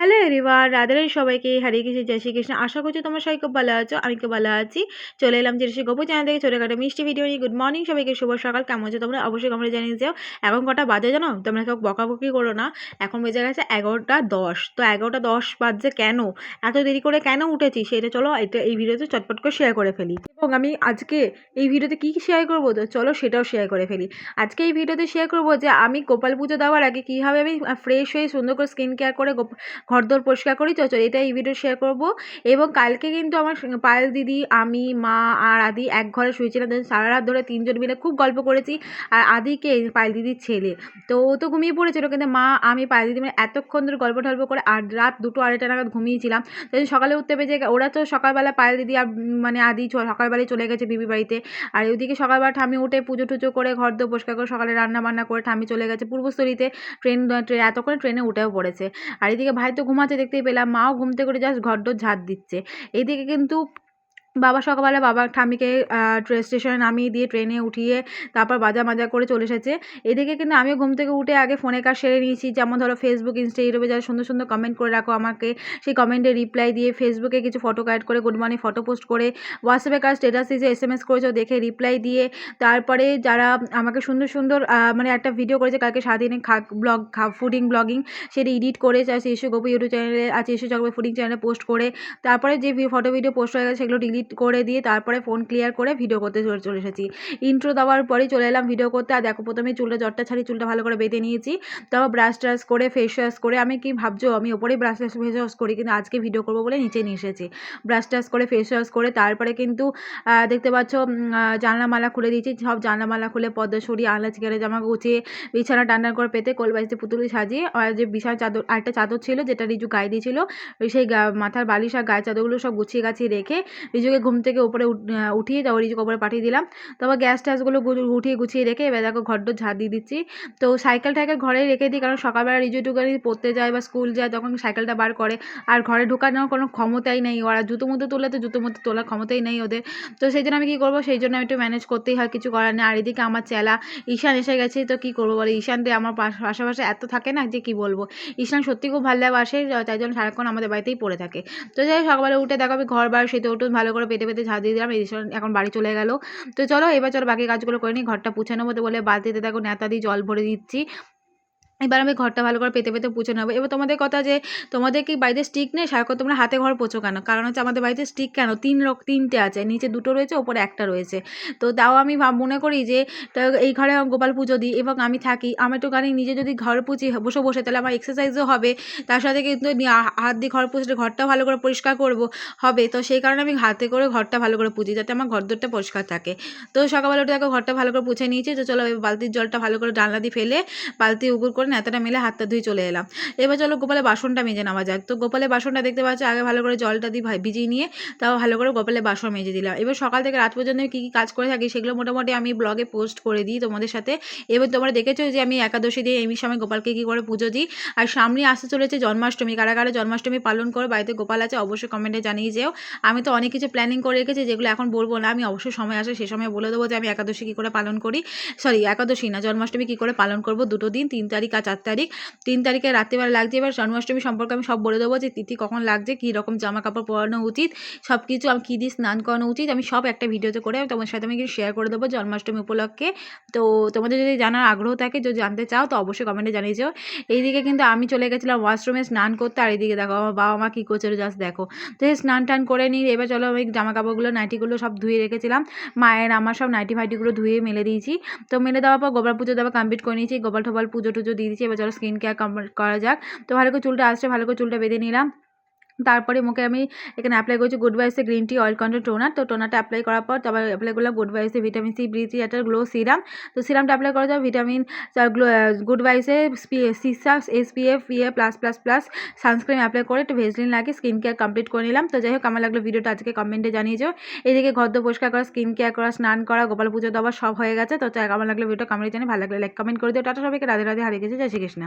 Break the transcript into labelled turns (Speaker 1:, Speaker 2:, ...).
Speaker 1: Hello everyone, Radhe Radhe সবাইকে। হরে কৃষ্ণ, জয় শ্রীকৃষ্ণ। আশা করছি তোমরা সবাই খুব ভালো আছো। আমি খুব ভালো আছি। চলে এলাম জেনেছি গোপু চ্যানেল থেকে ছোটখাটো মিষ্টি ভিডিও নিয়ে। গুড মর্নিং সবাইকে, শুভ সকাল। কেমন আছো তোমরা? অবশ্যই কমেন্টে জানিয়ে যাও। এখন কটা বাজে জানো? তোমরা কেউ বকাবকি করো না। এখন বেজে গেছে 11টা 10। তো 11টা 10 বাজছে কেন? এত দেরি করে কেন উঠেছি সেটা চলো এই ভিডিওতে চটপট করে শেয়ার করে ফেলি। এবং আমি আজকে এই ভিডিওতে কী কী শেয়ার করবো, তো চলো সেটাও শেয়ার করে ফেলি। আজকে এই ভিডিওতে শেয়ার করবো যে আমি গোপাল পুজো দেওয়ার আগে কীভাবে আমি ফ্রেশ হয়ে সুন্দর করে স্কিন কেয়ার করে ঘরদোর পরিষ্কার করি। তো এটা এই ভিডিও শেয়ার করব। এবং কালকে কিন্তু আমার পায়েল দিদি, আমি, মা আর আদি এক ঘরে শুয়েছিলাম। সারা রাত ধরে তিনজন মিলে খুব গল্প করেছি। আর আদিকে, পায়েল দিদির ছেলে, তো ও তো ঘুমিয়ে পড়েছিল, কিন্তু মা, আমি, পায়েল দিদি মানে এতক্ষণ ধরে গল্প টল্প করে আর রাত 2-2:30 নাগাদ ঘুমিয়েছিলাম। তো সকালে উঠতে পেরে ওরা তো সকালবেলা পায়েল দিদি আর মানে আদি সকালবেলায় চলে গেছে বিবি বাড়িতে। আর ওইদিকে সকালবেলা ঠামি উঠে পুজো টুজো করে ঘরদোর পরিষ্কার করে সকালে রান্না বান্না করে ঠামি চলে গেছে পূর্বস্থলীতে। এতক্ষণে ট্রেনে উঠেও পড়েছে। আর এদিকে ভাই তো ঘুমাচ্ছে দেখতেই পেলাম, মাও ঘুম থেকে উঠে জাস্ট ঘরদোর ঝাড় দিচ্ছে। এইদিকে কিন্তু বাবা সকালবেলা বাবা ঠাম্মিকে স্টেশনে নামিয়ে দিয়ে ট্রেনে উঠিয়ে তারপর বাজা মাজা করে চলে এসেছে। এদিকে কিন্তু আমিও ঘুম থেকে উঠে আগে ফোনের কাজ সেরে নিয়েছি। যেমন ধরো ফেসবুক, ইনস্টা, ইউটিউবে যারা সুন্দর সুন্দর কমেন্ট করে রাখো আমাকে, সেই কমেন্টে রিপ্লাই দিয়ে, ফেসবুকে কিছু ফটো কালেক্ট করে গুড মর্নিং ফটো পোস্ট করে, হোয়াটসঅ্যাপে কাজ স্টেটাস দিয়ে SMS করেছো দেখে রিপ্লাই দিয়ে, তারপরে যারা আমাকে সুন্দর সুন্দর মানে একটা ভিডিও করেছে কালকে সারাদিনে ফুডিং ব্লগিং, সেটা এডিট করে শিশু গোপু ইউটিউব চ্যানেলে আছে, শিশু চক্র ফুডিং চ্যানেলে পোস্ট করে, তারপরে যে ফটো ভিডিও পোস্ট হয়ে গেছে সেগুলো ডিলিট করে দিয়ে তারপরে ফোন ক্লিয়ার করে ভিডিও করতে চলে এসেছি। ইন্ট্রো দেওয়ার পরেই চলে এলাম ভিডিও করতে। আর দেখো প্রথমেই জটটা ছাড়ি চুলটা ভালো করে বেঁধে নিয়েছি। তারপর ব্রাশ ট্রাশ করে ফেস ওয়াশ করে, আমি কি ভাবছো আমি ওপরেই ফেস ওয়াশ করি, কিন্তু আজকে ভিডিও করবো বলে নিচে নিয়ে এসেছি। ব্রাশ ট্রাশ করে ফেস ওয়াশ করে তারপরে কিন্তু দেখতে পাচ্ছ জানলামালা খুলে দিয়েছি। সব জানলামালা খুলে পর্দা সরিয়ে আলনা চিকারে জামা গুছিয়ে বিছানা টান্ডান করে পেতে কোলবাইতে পুতুলি সাজিয়ে, আর যে বিছানা চাদর আরেকটা চাদর ছিল যেটা রিজু গায়ে দিয়েছিল, সেই মাথার বালিশ আর গায়ে চাদরগুলো সব গুছিয়ে গাছিয়ে রেখে রিজুকে ঘুম থেকে উপরে উঠিয়ে তারপর রিজুকে উপরে পাঠিয়ে দিলাম। তারপর গ্যাস ট্যাসগুলো উঠিয়ে গুছিয়ে রেখে এবার দেখো ঘরদোর ঝাড় দিয়ে দিচ্ছি। তো সাইকেল ঘরেই রেখে দিই, কারণ সকালবেলা রিজু টুকারি পড়তে যায় বা স্কুল যায় তখন সাইকেলটা বার করে। আর ঘরে ঢোকানোর কোনো ক্ষমতাই নেই, ওরা জুতো মুতো তুলে তো জুতো মুতো তোলার ক্ষমতাই নেই ওদের। তো সেই জন্য আমি কী করবো, সেই জন্য আমি একটু ম্যানেজ করতেই হয়, কিছু করার নেই। আর এদিকে আমার চেলা ঈশান এসে গেছে, তো কী করবো বলে, ঈশানটা আমার পাশাপাশি এত থাকে না যে কী বলবো। ঈশান সত্যি খুব ভালোবাসে, তাই জন্য সারাক্ষণ আমাদের বাড়িতেই পড়ে থাকে। তো যাই সকালে উঠে দেখো আমি ঘর বার সেতে উঠুন ভালো করে পেতে পেতে ঝাড় দিয়ে দিলাম। ঈশান এখন বাড়ি চলে গেল। তো চলো এবার বাকি কাজগুলো করে নিই। ঘরটা পুছে নেবো, তো বলে বালতিতে দেখো নেতা দিয়ে জল ভরে দিচ্ছি। এবার আমি ঘরটা ভালো করে পেতে পেতে পুছে নেবো। এবার তোমাদের কথা যে তোমাদের কি বাড়িতে স্টিক নেই, সারাক্ষণ তোমরা হাতে ঘর পোছো কেন? কারণ হচ্ছে আমাদের বাড়িতে স্টিক কেন, তিনটে আছে, নিচে 2টো রয়েছে, ওপরে একটা রয়েছে। তো তাও আমি মনে করি যে এই ঘরে গোপাল পুজো দিই এবং আমি থাকি, আমি একটু গানি নিজে যদি ঘর পুছি বসে বসে, তাহলে আমার এক্সারসাইজও হবে, তার সাথে কিন্তু হাত দিয়ে ঘর পুছলে ঘরটাও ভালো করে পরিষ্কার করবো হবে। তো সেই কারণে আমি হাতে করে ঘরটা ভালো করে পুছি, যাতে আমার ঘরদোরটা পরিষ্কার থাকে। তো সকালবেলা উঠে দেখো ঘরটা ভালো করে পুছে নিয়েছি। তো চলো বালতির জলটা ভালো করে জানলা দিয়ে ফেলে বালতি উগুর করে নেতাটা মেলে হাতটা ধুয়ে চলে এলাম। এবার চলো গোপালের বাসনটা মেজে নেওয়া যাক। তো গোপালের বাসনটা দেখতে পাচ্ছ আগে ভালো করে জলটা দিয়ে ভিজিয়ে নিয়ে তাও ভালো করে গোপালের বাসন মেজে দিলাম। এবার সকাল থেকে রাত পর্যন্ত কী কী কাজ করে থাকি সেগুলো মোটামুটি আমি ব্লগে পোস্ট করে দিই তোমাদের সাথে। এবার তোমরা দেখেছো যে আমি একাদশী দিয়ে এই সময় গোপালকে কী করে পুজো দিই। আর সামনে আসতে চলেছে জন্মাষ্টমী, কারা কারা জন্মাষ্টমী পালন করে বাড়িতে গোপাল আছে অবশ্যই কমেন্টে জানিয়ে যেও। আমি তো অনেক কিছু প্ল্যানিং করে রেখেছি যেগুলো এখন বলবো না, আমি অবশ্যই সময় আসে সে সময় বলে দেবো যে আমি একাদশী কী করে পালন করি, একাদশী না জন্মাষ্টমী কী করে পালন করবো, দুটো দিন 3 তারিখ আর 4 তারিখ। 3 তারিখে রাত্রিবেলা লাগছে। এবার জন্মাষ্টমী সম্পর্কে আমি সব বলে দেবো যে তিথি কখন লাগছে, কী রকম জামা কাপড় পরানো উচিত, সব কিছু আমি কী দিয়ে স্নান করানো উচিত, আমি সব একটা ভিডিওতে করে তোমার সাথে আমি কিন্তু শেয়ার করে দেবো জন্মাষ্টমী উপলক্ষে। তো তোমাদের যদি জানার আগ্রহ থাকে, যদি জানতে চাও তো অবশ্যই কমেন্টে জানিয়ে যাও। এইদিকে কিন্তু আমি চলে গেছিলাম ওয়াশরুমে স্নান করতে, আর এইদিকে দেখো আমার বাবা মা কী করছিল জাস্ট দেখো। তো স্নান টান করে নিই। এবার চলো আমি জামা কাপড়গুলো নাইটিগুলো সব ধুয়ে রেখেছিলাম, মায়ের আমার সব নাইটি ফাইটিগুলো ধুয়ে মেলে দিয়েছি। তো মেলে দেওয়ার পর গোপাল পুজো দেওয়া কমপ্লিট করে নিয়েছি, গোপাল টোপাল পুজো টুজো দিয়ে দিয়েছি। এবার চলো স্কিন কেয়ার কমপ্লিট করা যাক। তো ভালো করে চুলটা আসছে, ভালো করে চুলটা বেঁধে নিলাম। তারপরে মুখে আমি এখানে অ্যাপ্লাই করছি গুড ভাইবসের green tea oil control toner. তো টোনারটা অ্যাপ্লাই করার পর তারপর অ্যাপ্লাই করলাম গুড ভাইবসের ভিটামিন সি ব্রিথ একটা গ্লো সিরাম। তো সিরামটা অ্যাপ্লাই করা যাবে ভিটামিন গুড ভাইবসের সিসাস SPF PA+++ সানস্ক্রিন অ্যাপ্লাই করে একটু ভেজলিন লাগিয়ে স্কিন কেয়ার কমপ্লিট করে নিলাম। তো যাই হোক কেমন লাগলো ভিডিওটা আজকে কমেন্টে জানিয়ে যাও। এদিকে ঘর দোর পরিষ্কার করা, স্কিন কেয়ার করা, স্নান করা, গোপাল পুজো দেওয়া সব হয়ে গেছে। তো কেমন লাগলো ভিডিওটা কমেন্টে জানিয়ে, ভালো লাগলে লাইক কমেন্ট করে দিও। টাটা সবাইকে, রাধে রাধে, হরে কৃষ্ণ, জয় শ্রীকৃষ্ণ।